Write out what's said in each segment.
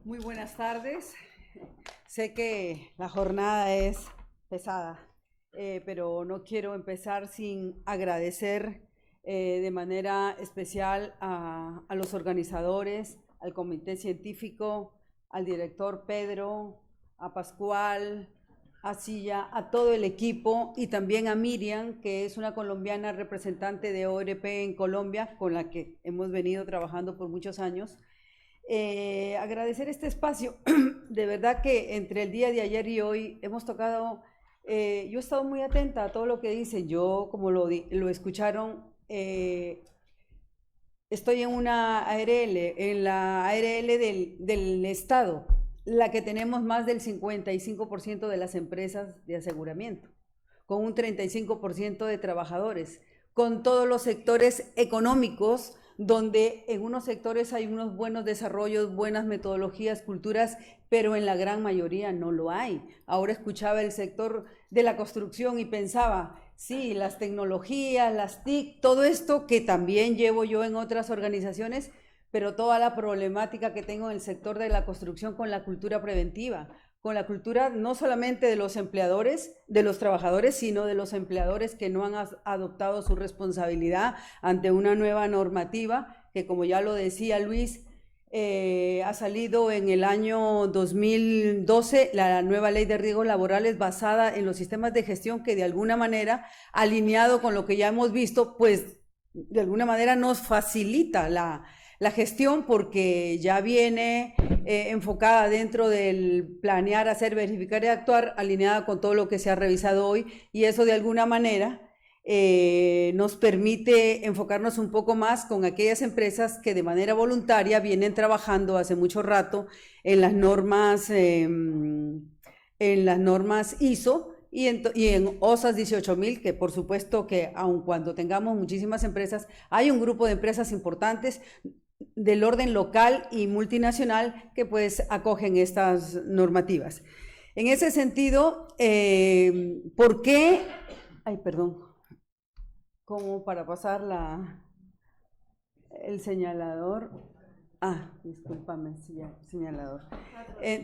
Muy buenas tardes. Sé que la jornada es pesada, pero no quiero empezar sin agradecer de manera especial a los organizadores, al comité científico, al director Pedro, a Pascual, a Silla, a todo el equipo y también a Miriam, que es una colombiana representante de ORP en Colombia, con la que hemos venido trabajando por muchos años. Agradecer este espacio. De verdad que entre el día de ayer y hoy hemos tocado, yo he estado muy atenta a todo lo que dicen. Yo, como lo escucharon, estoy en una ARL, en la ARL del Estado, la que tenemos más del 55% de las empresas de aseguramiento, con un 35% de trabajadores, con todos los sectores económicos, donde en unos sectores hay unos buenos desarrollos, buenas metodologías, culturas, pero en la gran mayoría no lo hay. Ahora escuchaba el sector de la construcción y pensaba, sí, las tecnologías, las TIC, todo esto que también llevo yo en otras organizaciones, pero toda la problemática que tengo en el sector de la construcción con la cultura preventiva, con la cultura no solamente de los empleadores, de los trabajadores, sino de los empleadores que no han adoptado su responsabilidad ante una nueva normativa que, como ya lo decía Luis, ha salido en el año 2012 la nueva ley de riesgos laborales basada en los sistemas de gestión que de alguna manera, alineado con lo que ya hemos visto, pues de alguna manera nos facilita la gestión, porque ya viene enfocada dentro del planear, hacer, verificar y actuar, alineada con todo lo que se ha revisado hoy, y eso de alguna manera nos permite enfocarnos un poco más con aquellas empresas que de manera voluntaria vienen trabajando hace mucho rato en las normas ISO, y en OSAS 18.000, que por supuesto que aun cuando tengamos muchísimas empresas, hay un grupo de empresas importantes del orden local y multinacional que pues acogen estas normativas. En ese sentido, ¿por qué? Ay, perdón. Como para pasar el señalador. Discúlpame, señalador.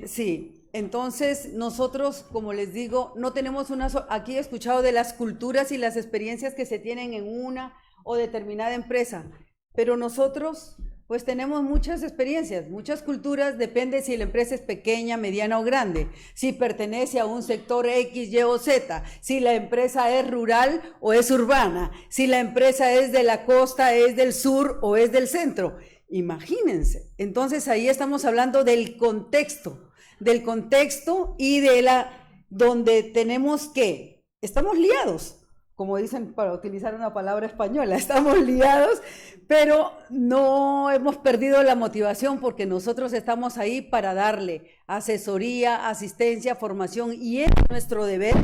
Sí, entonces nosotros, como les digo, no tenemos aquí he escuchado de las culturas y las experiencias que se tienen en una o determinada empresa, pero nosotros pues tenemos muchas experiencias, muchas culturas, depende si la empresa es pequeña, mediana o grande, si pertenece a un sector X, Y o Z, si la empresa es rural o es urbana, si la empresa es de la costa, es del sur o es del centro. Imagínense. Entonces ahí estamos hablando del contexto y donde tenemos que, estamos liados, como dicen para utilizar una palabra española, estamos liados, pero no hemos perdido la motivación, porque nosotros estamos ahí para darle asesoría, asistencia, formación, y es nuestro deber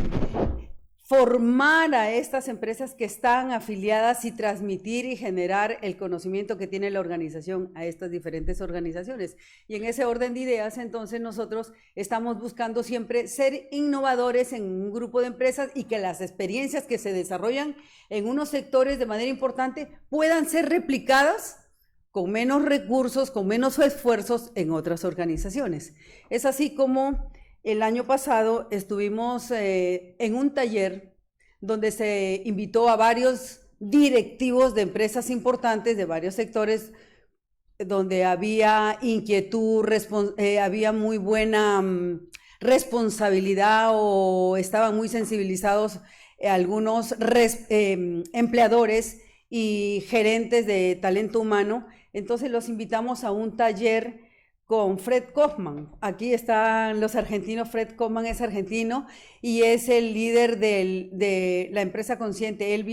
formar a estas empresas que están afiliadas y transmitir y generar el conocimiento que tiene la organización a estas diferentes organizaciones. Y en ese orden de ideas, entonces, nosotros estamos buscando siempre ser innovadores en un grupo de empresas, y que las experiencias que se desarrollan en unos sectores de manera importante puedan ser replicadas con menos recursos, con menos esfuerzos en otras organizaciones. Es así como el año pasado estuvimos en un taller donde se invitó a varios directivos de empresas importantes de varios sectores, donde había inquietud, había muy buena responsabilidad, o estaban muy sensibilizados algunos empleadores y gerentes de talento humano. Entonces los invitamos a un taller con Fred Kaufman. Aquí están los argentinos. Fred Kaufman es argentino y es el líder de la empresa consciente. Él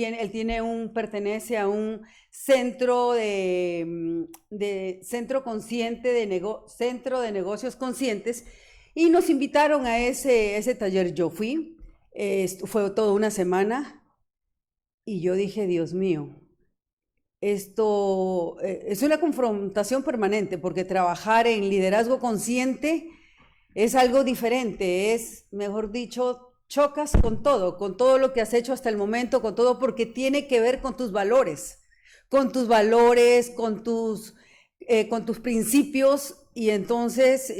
pertenece a un centro centro de negocios conscientes, y nos invitaron a ese taller. Yo fui, fue toda una semana, y yo dije, Dios mío, esto es una confrontación permanente, porque trabajar en liderazgo consciente es algo diferente, es, mejor dicho, chocas con todo lo que has hecho hasta el momento, con todo, porque tiene que ver con tus valores, con tus con tus principios. Y entonces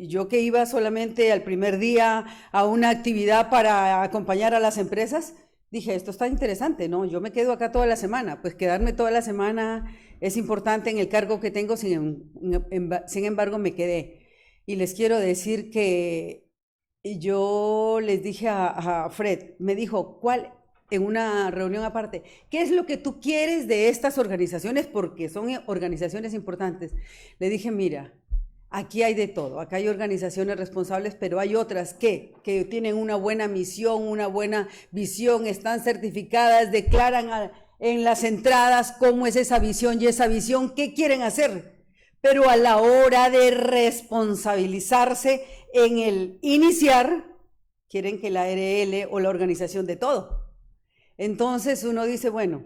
yo que iba solamente al primer día a una actividad para acompañar a las empresas, dije, esto está interesante, ¿no? Yo me quedo acá toda la semana, pues quedarme toda la semana es importante en el cargo que tengo, sin embargo me quedé. Y les quiero decir que yo les dije a Fred, me dijo, ¿cuál? En una reunión aparte, ¿qué es lo que tú quieres de estas organizaciones? Porque son organizaciones importantes. Le dije, mira, aquí hay de todo, acá hay organizaciones responsables, pero hay otras que tienen una buena misión, una buena visión, están certificadas, declaran en las entradas cómo es esa visión y esa visión, qué quieren hacer. Pero a la hora de responsabilizarse en el iniciar, quieren que la ARL o la organización de todo. Entonces uno dice, bueno,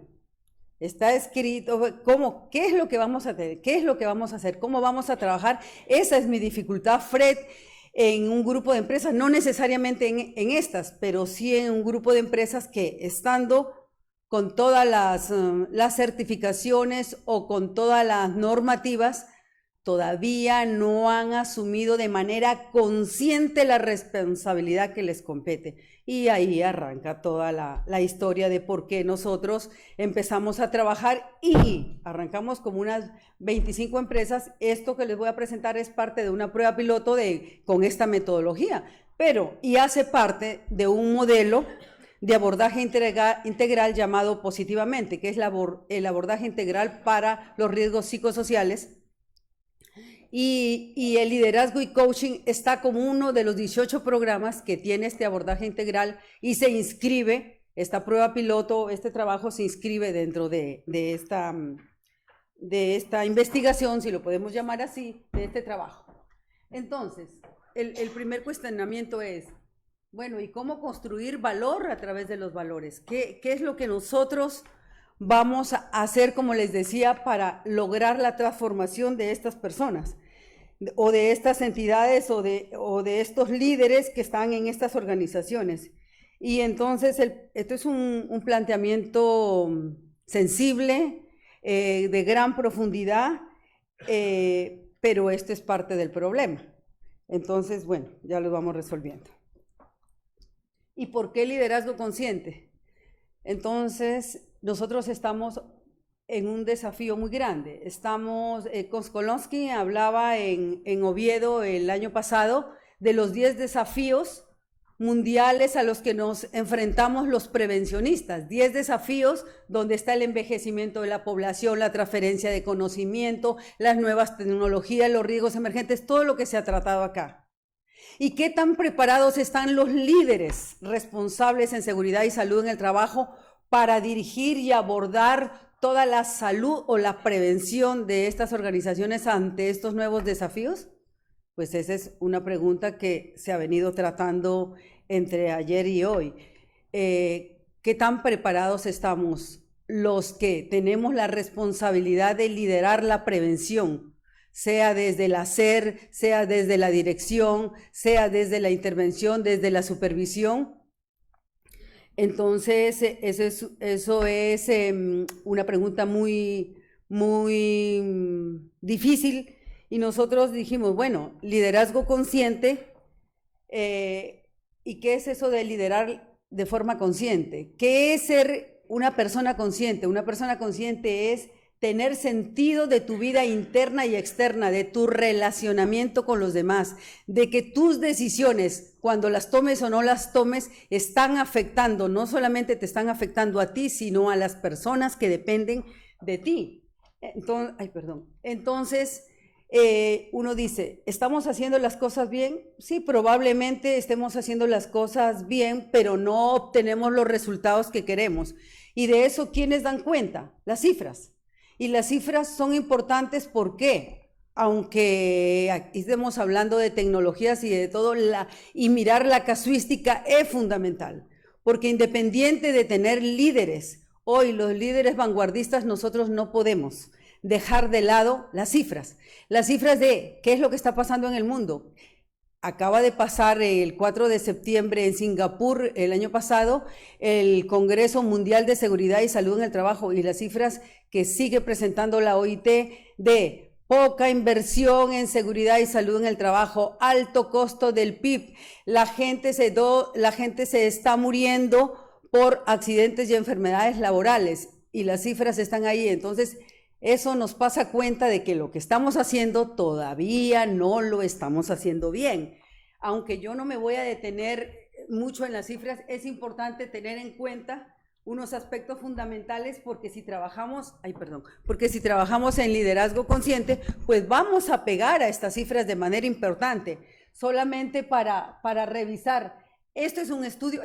está escrito, ¿cómo? ¿Qué es lo que vamos a hacer? ¿Qué es lo que vamos a hacer? ¿Cómo vamos a trabajar? Esa es mi dificultad, Fred, en un grupo de empresas, no necesariamente en estas, pero sí en un grupo de empresas que estando con todas las certificaciones o con todas las normativas, todavía no han asumido de manera consciente la responsabilidad que les compete. Y ahí arranca toda la historia de por qué nosotros empezamos a trabajar y arrancamos como unas 25 empresas. Esto que les voy a presentar es parte de una prueba piloto con esta metodología, y hace parte de un modelo de abordaje integral llamado Positivamente, que es el abordaje integral para los riesgos psicosociales. Y el liderazgo y coaching está como uno de los 18 programas que tiene este abordaje integral y se inscribe, esta prueba piloto, este trabajo se inscribe dentro de esta investigación, si lo podemos llamar así, de este trabajo. Entonces, el primer cuestionamiento es, bueno, ¿y cómo construir valor a través de los valores? ¿Qué es lo que nosotros vamos a hacer, como les decía, para lograr la transformación de estas personas o de estas entidades o de estos líderes que están en estas organizaciones? Y entonces esto es un planteamiento sensible, de gran profundidad, pero esto es parte del problema. Entonces, bueno, ya lo vamos resolviendo. ¿Y por qué liderazgo consciente? Entonces, nosotros estamos en un desafío muy grande. Koskolowski hablaba en Oviedo el año pasado de los 10 desafíos mundiales a los que nos enfrentamos los prevencionistas. 10 desafíos donde está el envejecimiento de la población, la transferencia de conocimiento, las nuevas tecnologías, los riesgos emergentes, todo lo que se ha tratado acá. ¿Y qué tan preparados están los líderes responsables en seguridad y salud en el trabajo para dirigir y abordar toda la salud o la prevención de estas organizaciones ante estos nuevos desafíos? Pues esa es una pregunta que se ha venido tratando entre ayer y hoy. ¿Qué tan preparados estamos los que tenemos la responsabilidad de liderar la prevención? Sea desde el hacer, sea desde la dirección, sea desde la intervención, desde la supervisión. Entonces, eso es una pregunta muy, muy difícil, y nosotros dijimos, bueno, liderazgo consciente, ¿y qué es eso de liderar de forma consciente? ¿Qué es ser una persona consciente? Una persona consciente es tener sentido de tu vida interna y externa, de tu relacionamiento con los demás, de que tus decisiones, cuando las tomes o no las tomes, están afectando, no solamente te están afectando a ti, sino a las personas que dependen de ti. Entonces, uno dice, ¿estamos haciendo las cosas bien? Sí, probablemente estemos haciendo las cosas bien, pero no obtenemos los resultados que queremos. Y de eso, ¿quiénes dan cuenta? Las cifras. Y las cifras son importantes porque, aunque aquí estemos hablando de tecnologías y de todo, y mirar la casuística es fundamental, porque independiente de tener líderes, hoy los líderes vanguardistas, nosotros no podemos dejar de lado las cifras de qué es lo que está pasando en el mundo. Acaba de pasar el 4 de septiembre en Singapur, el año pasado, el Congreso Mundial de Seguridad y Salud en el Trabajo, y las cifras que sigue presentando la OIT de poca inversión en seguridad y salud en el trabajo, alto costo del PIB, la gente se está muriendo por accidentes y enfermedades laborales y las cifras están ahí. Entonces, eso nos pasa cuenta de que lo que estamos haciendo todavía no lo estamos haciendo bien. Aunque yo no me voy a detener mucho en las cifras, es importante tener en cuenta unos aspectos fundamentales porque si trabajamos en liderazgo consciente, pues vamos a pegar a estas cifras de manera importante. Solamente para revisar, esto es un estudio,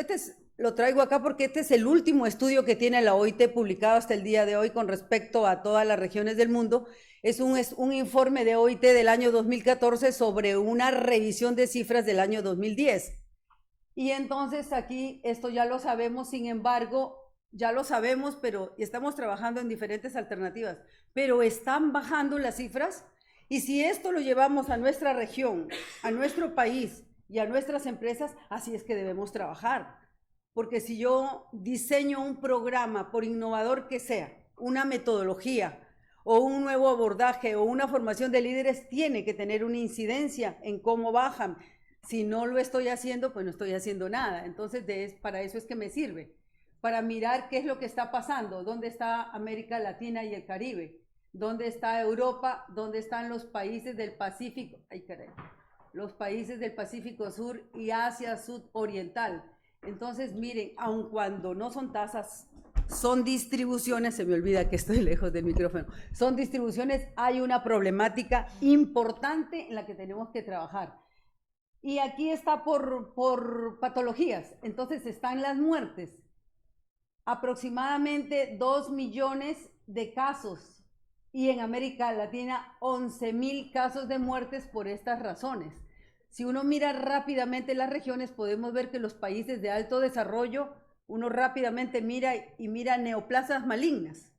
lo traigo acá porque este es el último estudio que tiene la OIT publicado hasta el día de hoy con respecto a todas las regiones del mundo. Es un informe de OIT del año 2014 sobre una revisión de cifras del año 2010. Y entonces aquí esto ya lo sabemos, sin embargo, ya lo sabemos, pero estamos trabajando en diferentes alternativas, pero están bajando las cifras y si esto lo llevamos a nuestra región, a nuestro país y a nuestras empresas, así es que debemos trabajar. Porque si yo diseño un programa, por innovador que sea, una metodología o un nuevo abordaje o una formación de líderes, tiene que tener una incidencia en cómo bajan. Si no lo estoy haciendo, pues no estoy haciendo nada. Entonces, para eso es que me sirve. Para mirar qué es lo que está pasando, dónde está América Latina y el Caribe, dónde está Europa, dónde están los países del Pacífico, los países del Pacífico Sur y Asia Sudoriental. Entonces, miren, aun cuando no son tasas, son distribuciones, se me olvida que estoy lejos del micrófono, son distribuciones, hay una problemática importante en la que tenemos que trabajar. Y aquí está por patologías, entonces están las muertes. Aproximadamente 2 millones de casos y en América Latina 11,000 casos de muertes por estas razones. Si uno mira rápidamente las regiones, podemos ver que los países de alto desarrollo, uno rápidamente mira neoplasias malignas.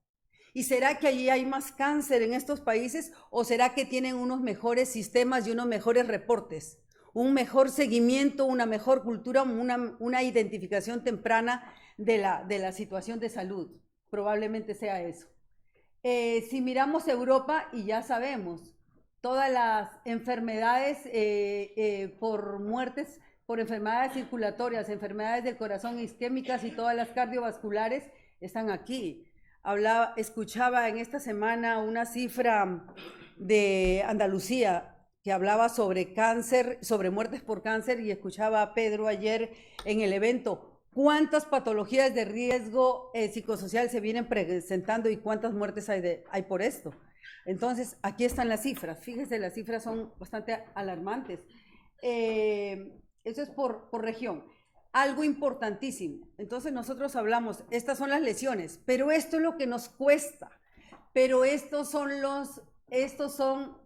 ¿Y será que allí hay más cáncer en estos países o será que tienen unos mejores sistemas y unos mejores reportes? Un mejor seguimiento, una mejor cultura, una identificación temprana de la situación de salud. Probablemente sea eso. Si miramos Europa, y ya sabemos, todas las enfermedades por muertes, por enfermedades circulatorias, enfermedades del corazón isquémicas y todas las cardiovasculares están aquí. Escuchaba en esta semana una cifra de Andalucía que hablaba sobre cáncer, sobre muertes por cáncer, y escuchaba a Pedro ayer en el evento. ¿Cuántas patologías de riesgo psicosocial se vienen presentando y cuántas muertes hay por esto? Entonces, aquí están las cifras. Fíjese, las cifras son bastante alarmantes. Eso es por región. Algo importantísimo. Entonces, nosotros hablamos, estas son las lesiones, pero esto es lo que nos cuesta. Pero estos son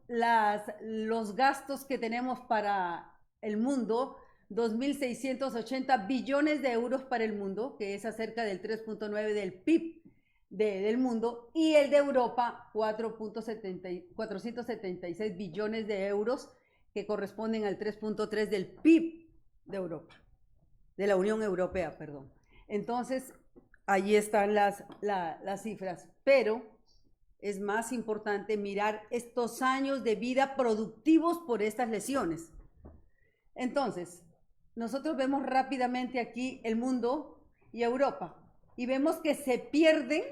los gastos que tenemos para el mundo, 2.680 billones de euros para el mundo, que es acerca del 3.9 del PIB del mundo, y el de Europa, 476 billones de euros, que corresponden al 3.3 del PIB de Europa, de la Unión Europea, perdón. Entonces, allí están las cifras, pero es más importante mirar estos años de vida productivos por estas lesiones. Entonces, nosotros vemos rápidamente aquí el mundo y Europa y vemos que se pierden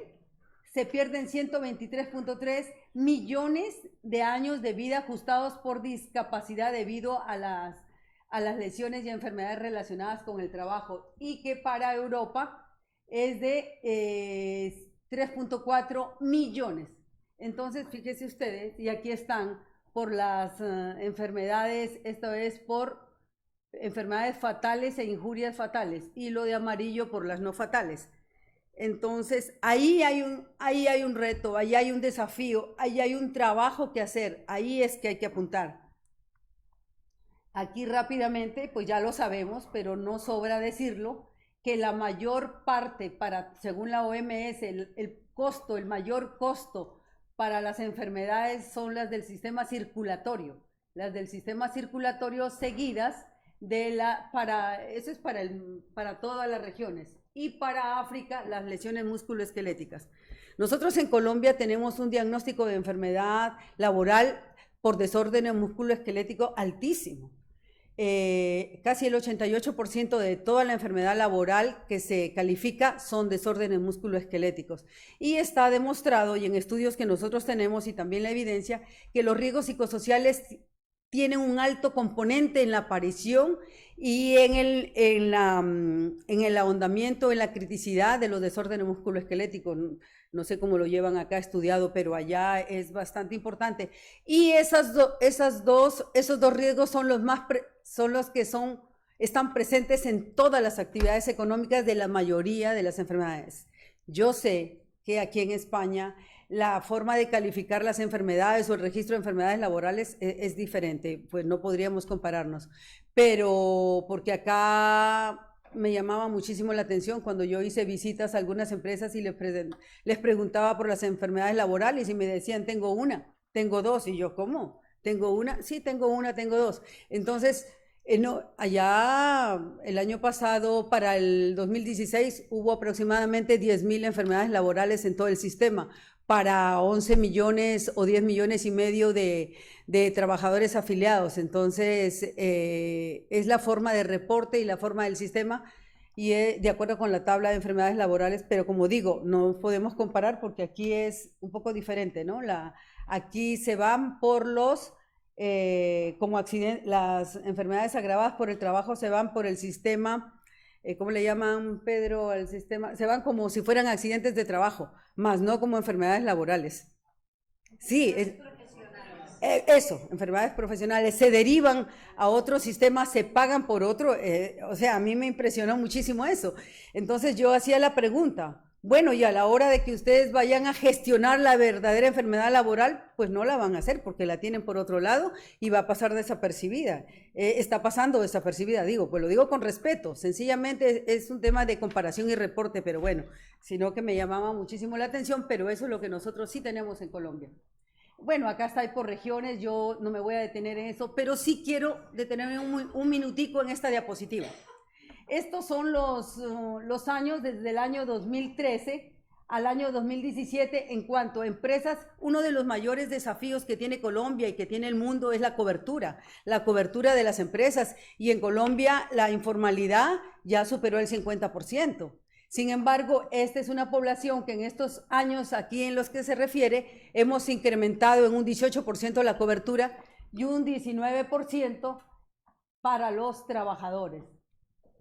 123.3 millones de años de vida ajustados por discapacidad debido a las lesiones y enfermedades relacionadas con el trabajo, y que para Europa es de 3.4 millones. Entonces, fíjense ustedes, y aquí están por las enfermedades, esto es por enfermedades fatales e injurias fatales, y lo de amarillo por las no fatales. Entonces, ahí hay un reto, ahí hay un desafío, ahí hay un trabajo que hacer, ahí es que hay que apuntar. Aquí rápidamente, pues ya lo sabemos, pero no sobra decirlo, que la mayor parte, según la OMS, el mayor costo para las enfermedades son las del sistema circulatorio. Las del sistema circulatorio seguidas eso es para todas las regiones. Y para África, las lesiones musculoesqueléticas. Nosotros en Colombia tenemos un diagnóstico de enfermedad laboral por desorden musculoesquelético altísimo. Casi el 88% de toda la enfermedad laboral que se califica son desórdenes musculoesqueléticos. Y está demostrado, y en estudios que nosotros tenemos y también la evidencia, que los riesgos psicosociales tienen un alto componente en la aparición y en el ahondamiento, en la criticidad de los desórdenes musculoesqueléticos. No sé cómo lo llevan acá estudiado, pero allá es bastante importante. Y esos dos riesgos son los que están presentes en todas las actividades económicas de la mayoría de las enfermedades. Yo sé que aquí en España la forma de calificar las enfermedades o el registro de enfermedades laborales es diferente, pues no podríamos compararnos, pero porque acá me llamaba muchísimo la atención cuando yo hice visitas a algunas empresas y les preguntaba por las enfermedades laborales y me decían, tengo una, tengo dos, y yo, ¿cómo? ¿Tengo una? Sí, tengo una, tengo dos. Entonces, no, allá el año pasado, para el 2016, hubo aproximadamente 10.000 enfermedades laborales en todo el sistema, para 11 millones o 10 millones y medio de trabajadores afiliados. Entonces, es la forma de reporte y la forma del sistema, y de acuerdo con la tabla de enfermedades laborales, pero como digo, no podemos comparar porque aquí es un poco diferente, ¿no? Aquí se van por los... como las enfermedades agravadas por el trabajo se van por el sistema, ¿cómo le llaman, Pedro, al sistema? Se van como si fueran accidentes de trabajo, más no como enfermedades laborales. Sí, eso, enfermedades profesionales, se derivan a otro sistema, se pagan por otro, o sea, a mí me impresionó muchísimo eso. Entonces yo hacía la pregunta, bueno, y a la hora de que ustedes vayan a gestionar la verdadera enfermedad laboral, pues no la van a hacer porque la tienen por otro lado y va a pasar desapercibida. Está pasando desapercibida, digo, pues lo digo con respeto, sencillamente es un tema de comparación y reporte, pero bueno, sino que me llamaba muchísimo la atención, pero eso es lo que nosotros sí tenemos en Colombia. Bueno, acá está por regiones, yo no me voy a detener en eso, pero sí quiero detenerme un minutico en esta diapositiva. Estos son los años desde el año 2013 al año 2017 en cuanto a empresas. Uno de los mayores desafíos que tiene Colombia y que tiene el mundo es la cobertura de las empresas, y en Colombia la informalidad ya superó el 50%. Sin embargo, esta es una población que en estos años aquí en los que se refiere hemos incrementado en un 18% la cobertura y un 19% para los trabajadores.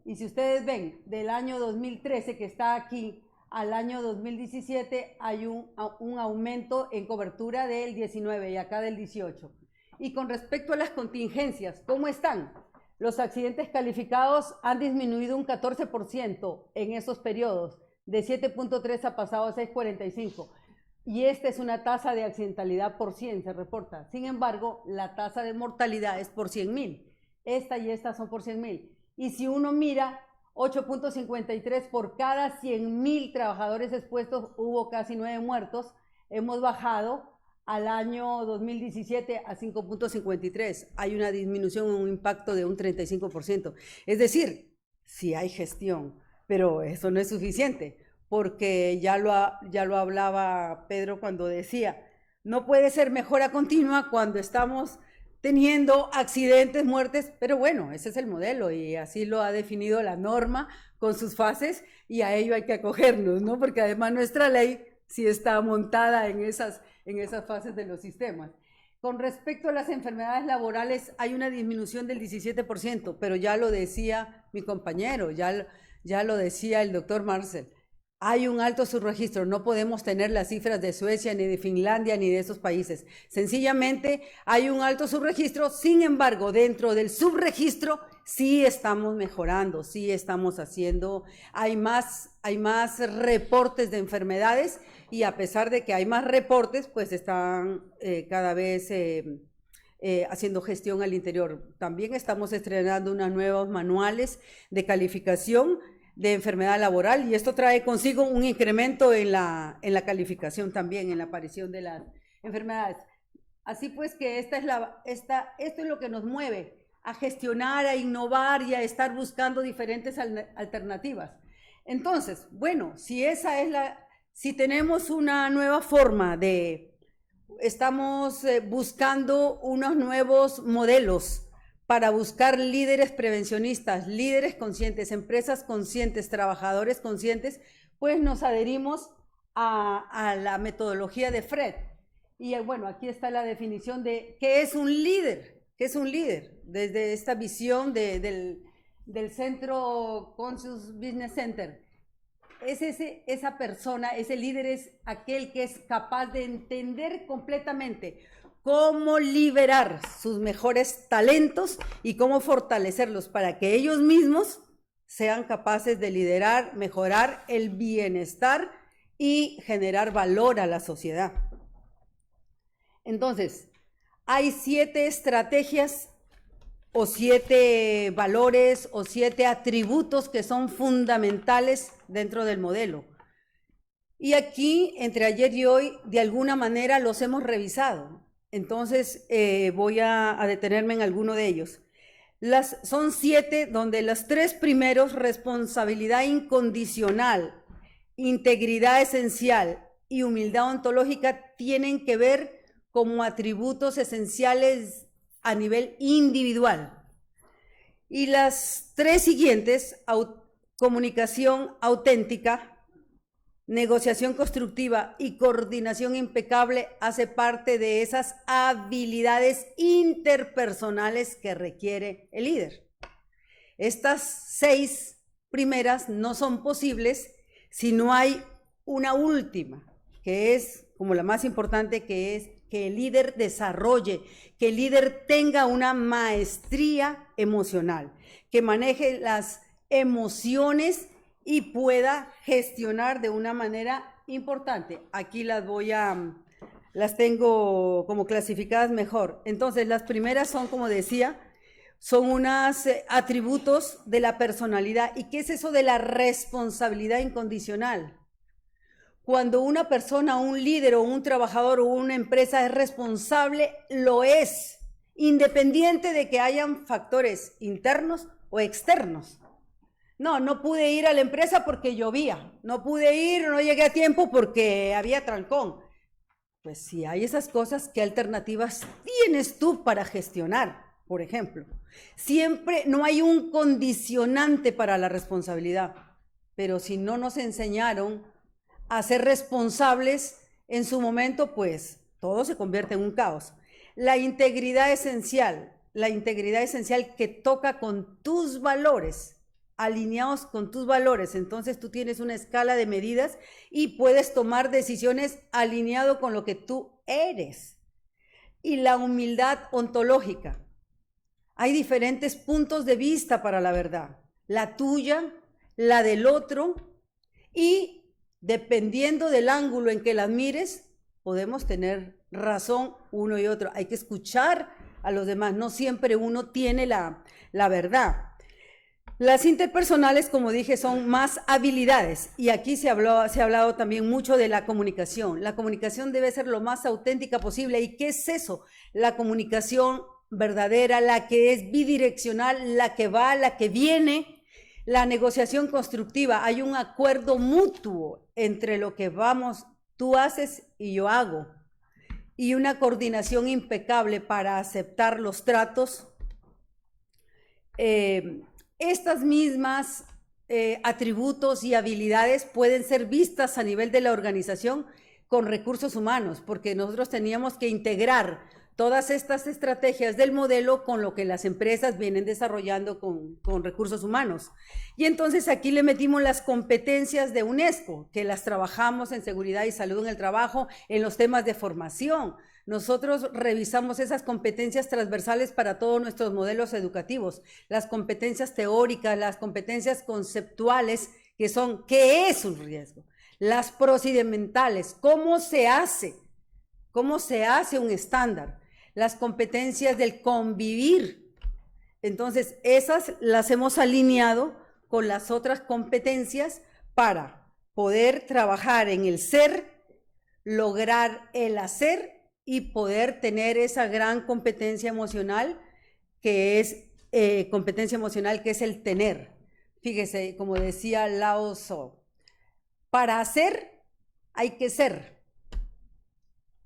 Y si ustedes ven, del año 2013 que está aquí al año 2017 hay un aumento en cobertura del 19 y acá del 18. Y con respecto a las contingencias, ¿cómo están? Los accidentes calificados han disminuido un 14% en esos periodos, de 7.3 ha pasado a 6.45. Y esta es una tasa de accidentalidad por 100, se reporta. Sin embargo, la tasa de mortalidad es por 100.000. Esta y esta son por 100.000. Y si uno mira, 8.53 por cada 100.000 trabajadores expuestos, hubo casi 9 muertos. Hemos bajado al año 2017 a 5.53. Hay una disminución, un impacto de un 35%. Es decir, sí hay gestión, pero eso no es suficiente, porque ya lo hablaba Pedro cuando decía, no puede ser mejora continua cuando estamos teniendo accidentes, muertes, pero bueno, ese es el modelo y así lo ha definido la norma con sus fases y a ello hay que acogernos, ¿no? Porque además nuestra ley sí está montada en esas fases de los sistemas. Con respecto a las enfermedades laborales hay una disminución del 17%, pero ya lo decía mi compañero, ya lo decía el doctor Marcel. Hay un alto subregistro, no podemos tener las cifras de Suecia, ni de Finlandia, ni de esos países. Sencillamente hay un alto subregistro, sin embargo, dentro del subregistro sí estamos mejorando, sí estamos haciendo, hay más reportes de enfermedades y a pesar de que hay más reportes, pues están cada vez haciendo gestión al interior. También estamos estrenando unos nuevos manuales de calificación de enfermedad laboral y esto trae consigo un incremento en la calificación también, en la aparición de las enfermedades. Así pues que esto es lo que nos mueve a gestionar, a innovar y a estar buscando diferentes alternativas. Entonces, bueno, si esa es si tenemos una nueva forma estamos buscando unos nuevos modelos para buscar líderes prevencionistas, líderes conscientes, empresas conscientes, trabajadores conscientes, pues nos adherimos a la metodología de Fred. Y bueno, aquí está la definición de qué es un líder. ¿Qué es un líder? Desde esta visión del Centro Conscious Business Center. Esa persona, ese líder es aquel que es capaz de entender completamente cómo liberar sus mejores talentos y cómo fortalecerlos para que ellos mismos sean capaces de liderar, mejorar el bienestar y generar valor a la sociedad. Entonces, hay 7 estrategias o 7 valores o 7 atributos que son fundamentales dentro del modelo. Y aquí, entre ayer y hoy, de alguna manera los hemos revisado. Entonces, voy a detenerme en alguno de ellos. Son 7, donde los 3 primeros, responsabilidad incondicional, integridad esencial y humildad ontológica, tienen que ver como atributos esenciales a nivel individual. Y las 3 siguientes, comunicación auténtica, negociación constructiva y coordinación impecable, hace parte de esas habilidades interpersonales que requiere el líder. Estas 6 primeras no son posibles si no hay una última, que es como la más importante, que es que el líder desarrolle, que el líder tenga una maestría emocional, que maneje las emociones y pueda gestionar de una manera importante. Aquí las tengo como clasificadas mejor. Entonces, las primeras son, como decía, son unos atributos de la personalidad. ¿Y qué es eso de la responsabilidad incondicional? Cuando una persona, un líder o un trabajador o una empresa es responsable, lo es, independiente de que hayan factores internos o externos. No pude ir a la empresa porque llovía, no pude ir, no llegué a tiempo porque había trancón. Pues si hay esas cosas, ¿qué alternativas tienes tú para gestionar? Por ejemplo, siempre no hay un condicionante para la responsabilidad, pero si no nos enseñaron a ser responsables en su momento, pues todo se convierte en un caos. La integridad esencial que toca con tus valores, alineados con tus valores. Entonces tú tienes una escala de medidas y puedes tomar decisiones alineado con lo que tú eres. Y la humildad ontológica. Hay diferentes puntos de vista para la verdad. La tuya, la del otro, y dependiendo del ángulo en que las mires, podemos tener razón uno y otro. Hay que escuchar a los demás. No siempre uno tiene la verdad. Las interpersonales, como dije, son más habilidades, y aquí se ha hablado también mucho de la comunicación. La comunicación debe ser lo más auténtica posible. ¿Y qué es eso? La comunicación verdadera, la que es bidireccional, la que va, la que viene. La negociación constructiva, hay un acuerdo mutuo entre lo que tú haces y yo hago, y una coordinación impecable para aceptar los tratos. Estas mismas atributos y habilidades pueden ser vistas a nivel de la organización con recursos humanos, porque nosotros teníamos que integrar todas estas estrategias del modelo con lo que las empresas vienen desarrollando con recursos humanos. Y entonces aquí le metimos las competencias de UNESCO, que las trabajamos en seguridad y salud en el trabajo, en los temas de formación. Nosotros revisamos esas competencias transversales para todos nuestros modelos educativos, las competencias teóricas, las competencias conceptuales, que son ¿qué es un riesgo? Las procedimentales, ¿cómo se hace un estándar? Las competencias del convivir. Entonces, esas las hemos alineado con las otras competencias para poder trabajar en el ser, lograr el hacer y poder tener esa gran competencia emocional que es el tener. Fíjese, como decía Lao Tzu, para hacer hay que ser.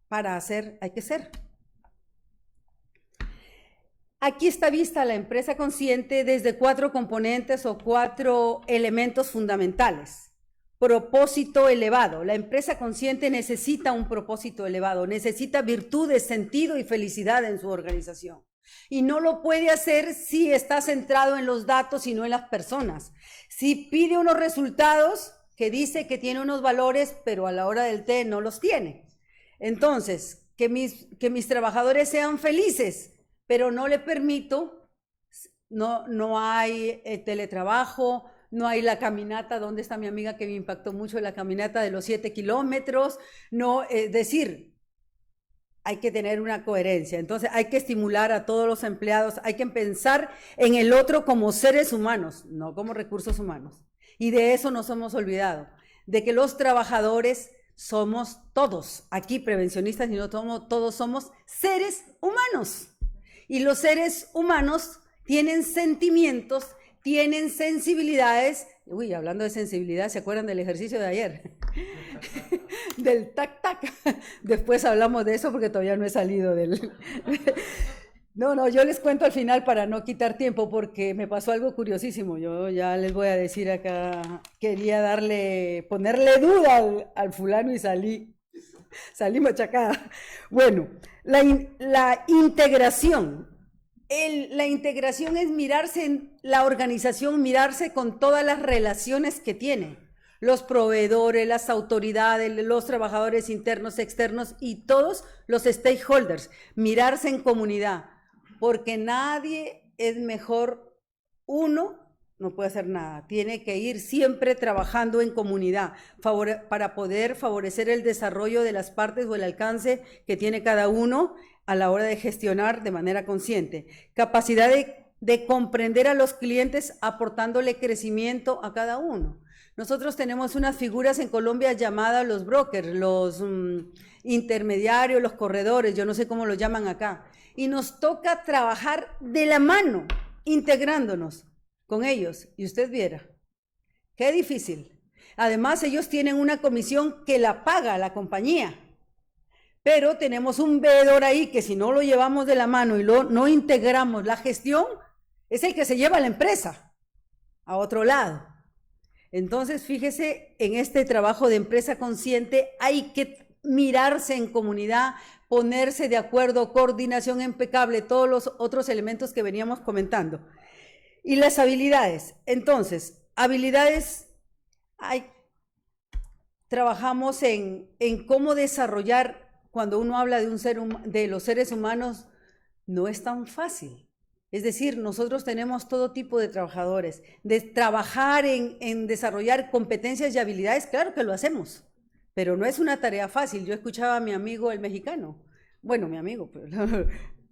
Para hacer, hay que ser. Aquí está vista la empresa consciente desde 4 componentes o 4 elementos fundamentales. Propósito elevado. La empresa consciente necesita un propósito elevado, necesita virtudes, sentido y felicidad en su organización. Y no lo puede hacer si está centrado en los datos y no en las personas. Si pide unos resultados que dice que tiene unos valores, pero a la hora del té no los tiene. Entonces, que mis trabajadores sean felices, pero no le permito, no hay teletrabajo, no hay la caminata. ¿Dónde está mi amiga que me impactó mucho la caminata de los 7 kilómetros? No, decir, hay que tener una coherencia. Entonces hay que estimular a todos los empleados, hay que pensar en el otro como seres humanos, no como recursos humanos. Y de eso nos hemos olvidado, de que los trabajadores somos todos, aquí prevencionistas y no todos somos seres humanos. Y los seres humanos tienen sentimientos, tienen sensibilidades. Uy, hablando de sensibilidad, ¿se acuerdan del ejercicio de ayer? Del tac-tac. Después hablamos de eso porque todavía no he salido del... No, yo les cuento al final para no quitar tiempo porque me pasó algo curiosísimo. Yo ya les voy a decir acá, quería ponerle duda al fulano y salí machacada. Bueno, la integración. La integración es mirarse en la organización, mirarse con todas las relaciones que tiene. Los proveedores, las autoridades, los trabajadores internos, externos y todos los stakeholders. Mirarse en comunidad, porque nadie es mejor uno. No puede hacer nada, tiene que ir siempre trabajando en comunidad para poder favorecer el desarrollo de las partes o el alcance que tiene cada uno a la hora de gestionar de manera consciente. Capacidad de comprender a los clientes aportándole crecimiento a cada uno. Nosotros tenemos unas figuras en Colombia llamadas los brokers, los intermediarios, los corredores, yo no sé cómo lo llaman acá. Y nos toca trabajar de la mano, integrándonos con ellos, y usted viera, qué difícil. Además, ellos tienen una comisión que la paga la compañía, pero tenemos un veedor ahí que si no lo llevamos de la mano y no integramos la gestión, es el que se lleva a la empresa a otro lado. Entonces, fíjese, en este trabajo de empresa consciente hay que mirarse en comunidad, ponerse de acuerdo, coordinación impecable, todos los otros elementos que veníamos comentando. Y las habilidades. Entonces, habilidades, trabajamos en cómo desarrollar. Cuando uno habla de los seres humanos, no es tan fácil. Es decir, nosotros tenemos todo tipo de trabajadores. De trabajar en desarrollar competencias y habilidades, claro que lo hacemos, pero no es una tarea fácil. Yo escuchaba a mi amigo el mexicano, bueno, mi amigo, pero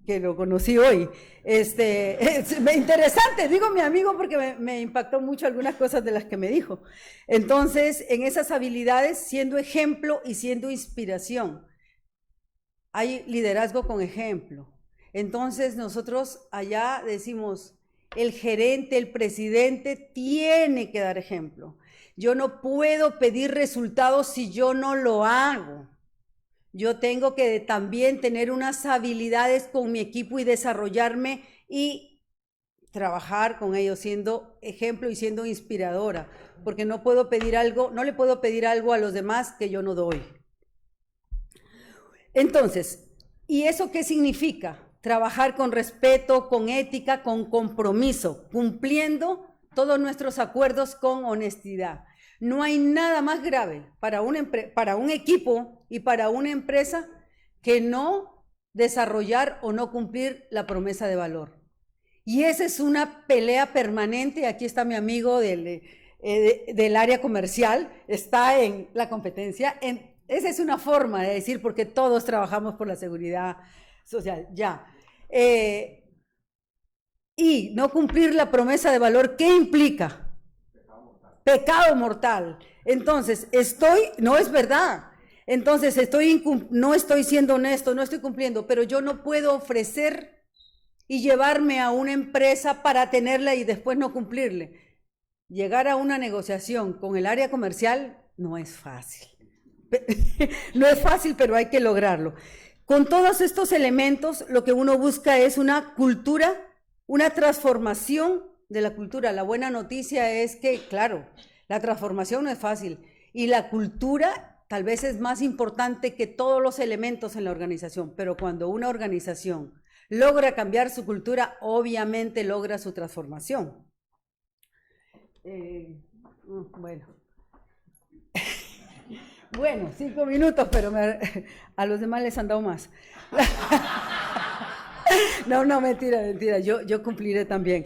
que lo conocí hoy. Es interesante, digo mi amigo porque me impactó mucho algunas cosas de las que me dijo. Entonces, en esas habilidades, siendo ejemplo y siendo inspiración, hay liderazgo con ejemplo. Entonces, nosotros allá decimos, el gerente, el presidente tiene que dar ejemplo. Yo no puedo pedir resultados si yo no lo hago. Yo tengo que también tener unas habilidades con mi equipo y desarrollarme y trabajar con ellos siendo ejemplo y siendo inspiradora, porque no puedo pedir algo, no le puedo pedir algo a los demás que yo no doy. Entonces, ¿y eso qué significa? Trabajar con respeto, con ética, con compromiso, cumpliendo todos nuestros acuerdos con honestidad. No hay nada más grave para un equipo y para una empresa que no desarrollar o no cumplir la promesa de valor. Y esa es una pelea permanente. Aquí está mi amigo del área comercial, está en la competencia. Esa es una forma de decir, porque todos trabajamos por la seguridad social, ya. Y no cumplir la promesa de valor, ¿qué implica? Pecado mortal. Entonces, no es verdad. Entonces, no estoy siendo honesto, no estoy cumpliendo, pero yo no puedo ofrecer y llevarme a una empresa para tenerla y después no cumplirle. Llegar a una negociación con el área comercial no es fácil. No es fácil, pero hay que lograrlo. Con todos estos elementos, lo que uno busca es una cultura, una transformación de la cultura. La buena noticia es que, claro, la transformación no es fácil y la cultura tal vez es más importante que todos los elementos en la organización, pero cuando una organización logra cambiar su cultura, obviamente logra su transformación. Bueno. Bueno, 5 minutos, pero a los demás les han dado más. No, mentira, yo cumpliré también.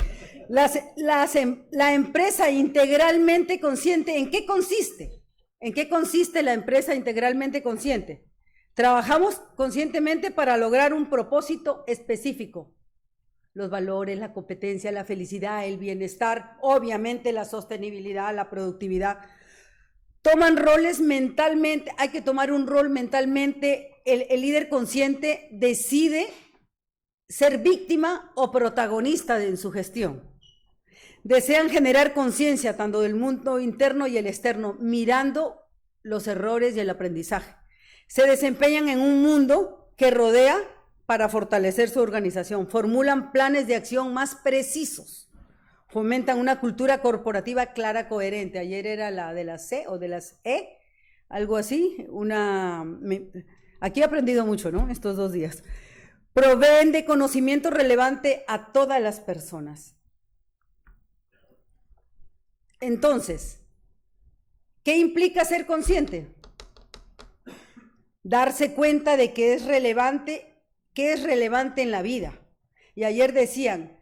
La empresa integralmente consciente, ¿en qué consiste? ¿En qué consiste la empresa integralmente consciente? Trabajamos conscientemente para lograr un propósito específico. Los valores, la competencia, la felicidad, el bienestar, obviamente la sostenibilidad, la productividad. Toman roles mentalmente, hay que tomar un rol mentalmente, el líder consciente decide ser víctima o protagonista en su gestión. Desean generar conciencia tanto del mundo interno y el externo, mirando los errores y el aprendizaje. Se desempeñan en un mundo que rodea para fortalecer su organización, formulan planes de acción más precisos, fomentan una cultura corporativa clara, coherente. Ayer era la de las C o de las E, algo así. Aquí he aprendido mucho, ¿no? Estos 2 días. Proveen de conocimiento relevante a todas las personas. Entonces, ¿qué implica ser consciente? Darse cuenta de que es relevante en la vida. Y ayer decían,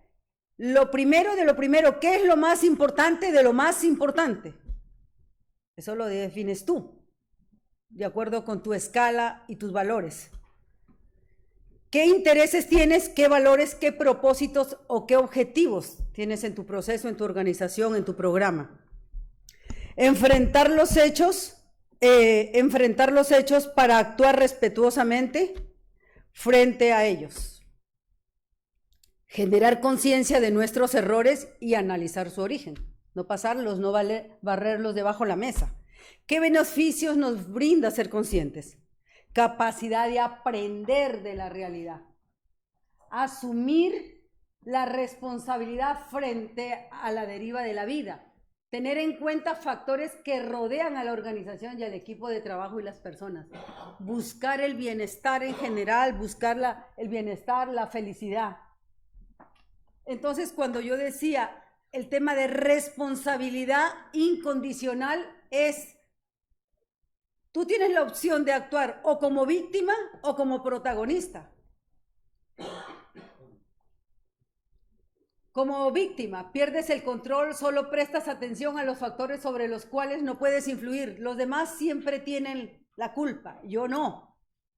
lo primero de lo primero, ¿qué es lo más importante de lo más importante? Eso lo defines tú, de acuerdo con tu escala y tus valores. ¿Qué intereses tienes, qué valores, qué propósitos o qué objetivos tienes en tu proceso, en tu organización, en tu programa? Enfrentar los hechos para actuar respetuosamente frente a ellos. Generar conciencia de nuestros errores y analizar su origen. No pasarlos, no barrerlos debajo de la mesa. ¿Qué beneficios nos brinda ser conscientes? Capacidad de aprender de la realidad. Asumir la responsabilidad frente a la deriva de la vida. Tener en cuenta factores que rodean a la organización y al equipo de trabajo y las personas. Buscar el bienestar en general, buscar el bienestar, la felicidad. Entonces, cuando yo decía el tema de responsabilidad incondicional es, tú tienes la opción de actuar o como víctima o como protagonista. Como víctima, pierdes el control, solo prestas atención a los factores sobre los cuales no puedes influir. Los demás siempre tienen la culpa, yo no.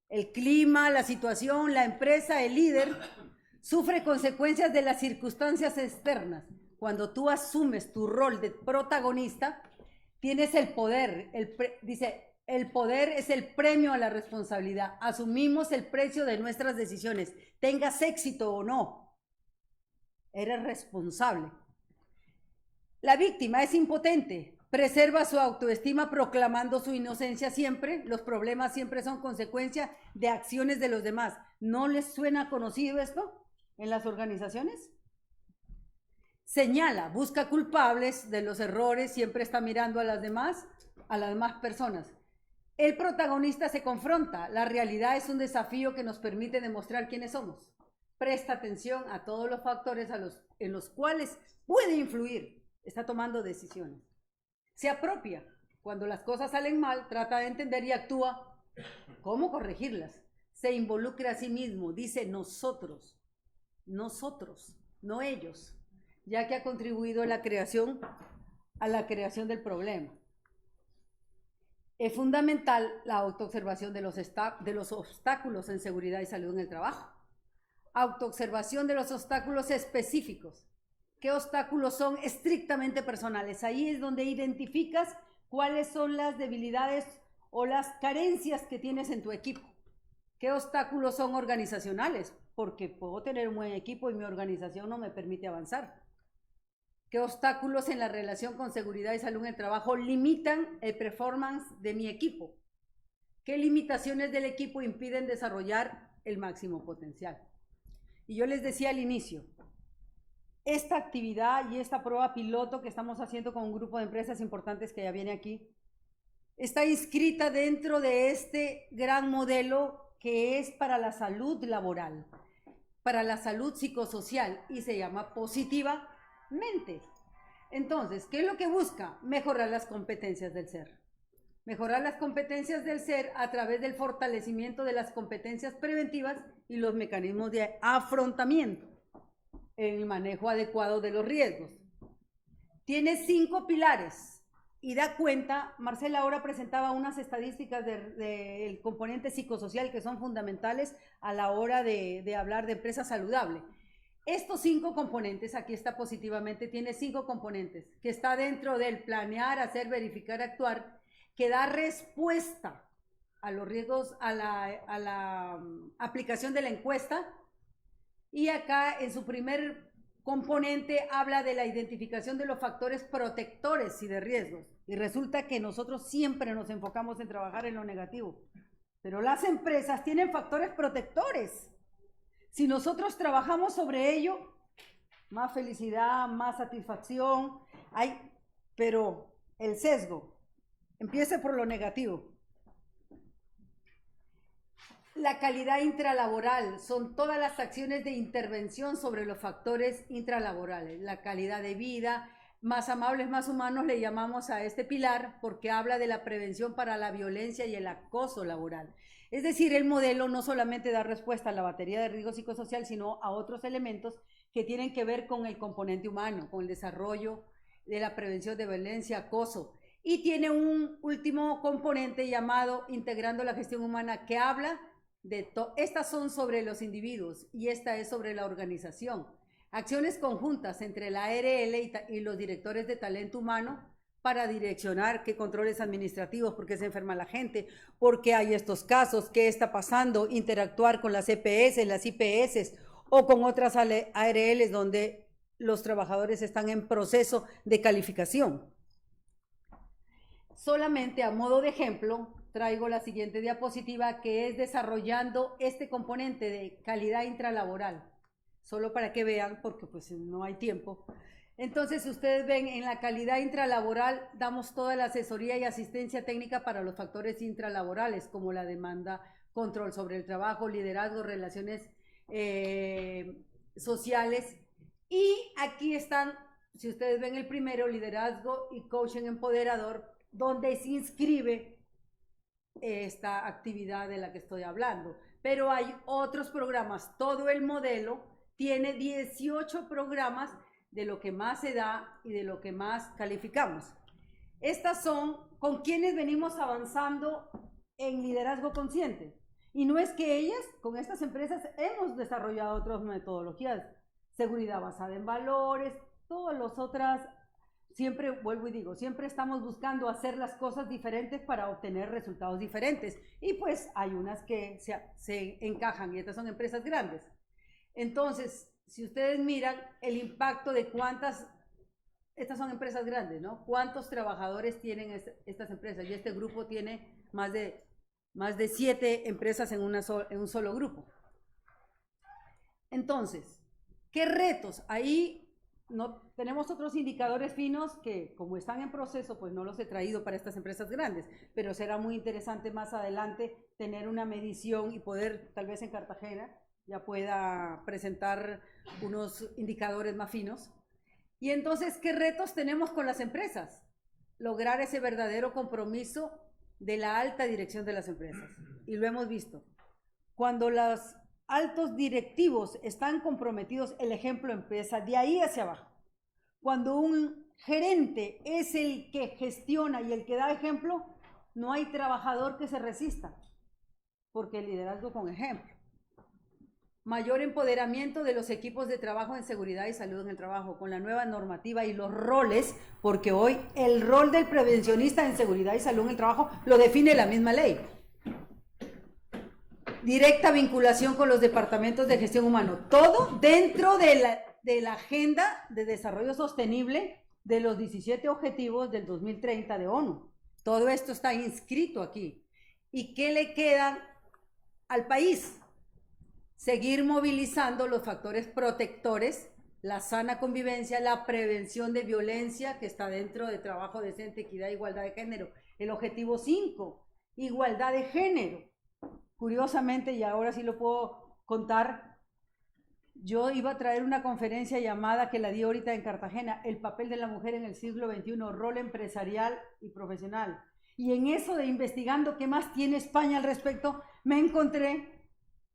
El clima, la situación, la empresa, el líder sufre consecuencias de las circunstancias externas. Cuando tú asumes tu rol de protagonista, tienes el poder. Dice, el poder es el premio a la responsabilidad. Asumimos el precio de nuestras decisiones, tengas éxito o no. Eres responsable. La víctima es impotente, preserva su autoestima proclamando su inocencia siempre. Los problemas siempre son consecuencia de acciones de los demás. ¿No les suena conocido esto en las organizaciones? Señala, busca culpables de los errores, siempre está mirando a las demás personas. El protagonista se confronta. La realidad es un desafío que nos permite demostrar quiénes somos. Presta atención a todos los factores en los cuales puede influir. Está tomando decisiones. Se apropia. Cuando las cosas salen mal, trata de entender y actúa. ¿Cómo corregirlas? Se involucra a sí mismo. Dice nosotros, no ellos, ya que ha contribuido a la creación del problema. Es fundamental la autoobservación de los obstáculos en seguridad y salud en el trabajo. Autoobservación de los obstáculos específicos. ¿Qué obstáculos son estrictamente personales? Ahí es donde identificas cuáles son las debilidades o las carencias que tienes en tu equipo. ¿Qué obstáculos son organizacionales? Porque puedo tener un buen equipo y mi organización no me permite avanzar. ¿Qué obstáculos en la relación con seguridad y salud en el trabajo limitan el performance de mi equipo? ¿Qué limitaciones del equipo impiden desarrollar el máximo potencial? Y yo les decía al inicio, esta actividad y esta prueba piloto que estamos haciendo con un grupo de empresas importantes que ya viene aquí, está inscrita dentro de este gran modelo que es para la salud laboral, para la salud psicosocial, y se llama Positivamente. Entonces, ¿qué es lo que busca? Mejorar las competencias del ser. Mejorar las competencias del ser a través del fortalecimiento de las competencias preventivas y los mecanismos de afrontamiento en el manejo adecuado de los riesgos. Tiene 5 pilares y da cuenta, Marcela ahora presentaba unas estadísticas del componente psicosocial que son fundamentales a la hora de hablar de empresa saludable. Estos 5 componentes, aquí está Positivamente, tiene 5 componentes, que está dentro del planear, hacer, verificar, actuar, que da respuesta a los riesgos, a la aplicación de la encuesta. Y acá en su primer componente habla de la identificación de los factores protectores y de riesgos. Y resulta que nosotros siempre nos enfocamos en trabajar en lo negativo, pero las empresas tienen factores protectores. Si nosotros trabajamos sobre ello, más felicidad, más satisfacción, pero el sesgo empieza por lo negativo. La calidad intralaboral son todas las acciones de intervención sobre los factores intralaborales. La calidad de vida, más amables, más humanos, le llamamos a este pilar porque habla de la prevención para la violencia y el acoso laboral. Es decir, el modelo no solamente da respuesta a la batería de riesgo psicosocial, sino a otros elementos que tienen que ver con el componente humano, con el desarrollo de la prevención de violencia, acoso. Y tiene un último componente llamado Integrando la Gestión Humana, que habla estas son sobre los individuos y esta es sobre la organización. Acciones conjuntas entre la ARL y los directores de talento humano para direccionar qué controles administrativos, por qué se enferma la gente, por qué hay estos casos, qué está pasando, interactuar con las EPS, las IPS o con otras ARLs donde los trabajadores están en proceso de calificación. Solamente a modo de ejemplo, traigo la siguiente diapositiva que es desarrollando este componente de calidad intralaboral, solo para que vean, porque pues no hay tiempo. Entonces, ustedes ven, en la calidad intralaboral damos toda la asesoría y asistencia técnica para los factores intralaborales, como la demanda, control sobre el trabajo, liderazgo, relaciones sociales. Y aquí están, si ustedes ven el primero, liderazgo y coaching empoderador, donde se inscribe esta actividad de la que estoy hablando. Pero hay otros programas, todo el modelo tiene 18 programas de lo que más se da y de lo que más calificamos. Estas son con quienes venimos avanzando en liderazgo consciente. Y no es que ellas, con estas empresas, hemos desarrollado otras metodologías, seguridad basada en valores, todas las otras. Siempre vuelvo y digo, siempre estamos buscando hacer las cosas diferentes para obtener resultados diferentes. Y pues hay unas que se encajan y estas son empresas grandes. Entonces, si ustedes miran el impacto de estas son empresas grandes, ¿no? ¿Cuántos trabajadores tienen estas empresas? Y este grupo tiene más de 7 empresas en un solo grupo. Entonces, ¿qué retos? Ahí no tenemos otros indicadores finos que, como están en proceso, pues no los he traído para estas empresas grandes, pero será muy interesante más adelante tener una medición y poder, tal vez en Cartagena, ya pueda presentar unos indicadores más finos. Y entonces, ¿qué retos tenemos con las empresas? Lograr ese verdadero compromiso de la alta dirección de las empresas. Y lo hemos visto. Cuando los altos directivos están comprometidos, el ejemplo empieza de ahí hacia abajo. Cuando un gerente es el que gestiona y el que da ejemplo, no hay trabajador que se resista, porque el liderazgo con ejemplo. Mayor empoderamiento de los equipos de trabajo en seguridad y salud en el trabajo, con la nueva normativa y los roles, porque hoy el rol del prevencionista en seguridad y salud en el trabajo lo define la misma ley. Directa vinculación con los departamentos de gestión humana, todo dentro de la agenda de desarrollo sostenible de los 17 objetivos del 2030 de ONU. Todo esto está inscrito aquí. ¿Y qué le queda al país? Seguir movilizando los factores protectores, la sana convivencia, la prevención de violencia que está dentro de trabajo decente, equidad e igualdad de género. El objetivo 5, igualdad de género. Curiosamente, y ahora sí lo puedo contar, yo iba a traer una conferencia llamada, que la di ahorita en Cartagena, el papel de la mujer en el siglo XXI, rol empresarial y profesional. Y en eso de investigando qué más tiene España al respecto, me encontré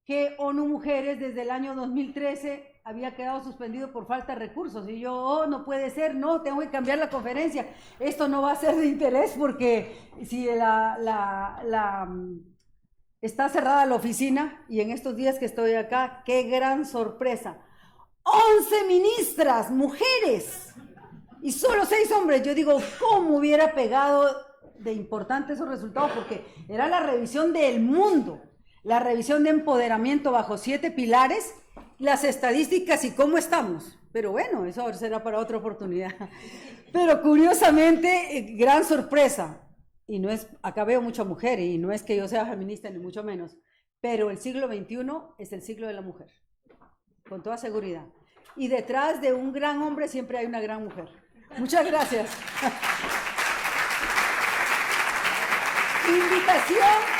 que ONU Mujeres desde el año 2013 había quedado suspendido por falta de recursos. Y yo, oh, no puede ser, no, tengo que cambiar la conferencia. Esto no va a ser de interés porque si está cerrada la oficina, y en estos días que estoy acá, qué gran sorpresa. 11 ministras, mujeres, y solo 6 hombres. Yo digo, ¿cómo hubiera pegado de importante esos resultados? Porque era la revisión del mundo, la revisión de empoderamiento bajo 7 pilares, las estadísticas y cómo estamos. Pero bueno, eso será para otra oportunidad. Pero curiosamente, gran sorpresa. Y no es, acá veo mucha mujer, y no es que yo sea feminista ni mucho menos, pero el siglo XXI es el siglo de la mujer, con toda seguridad. Y detrás de un gran hombre siempre hay una gran mujer. Muchas gracias. Invitación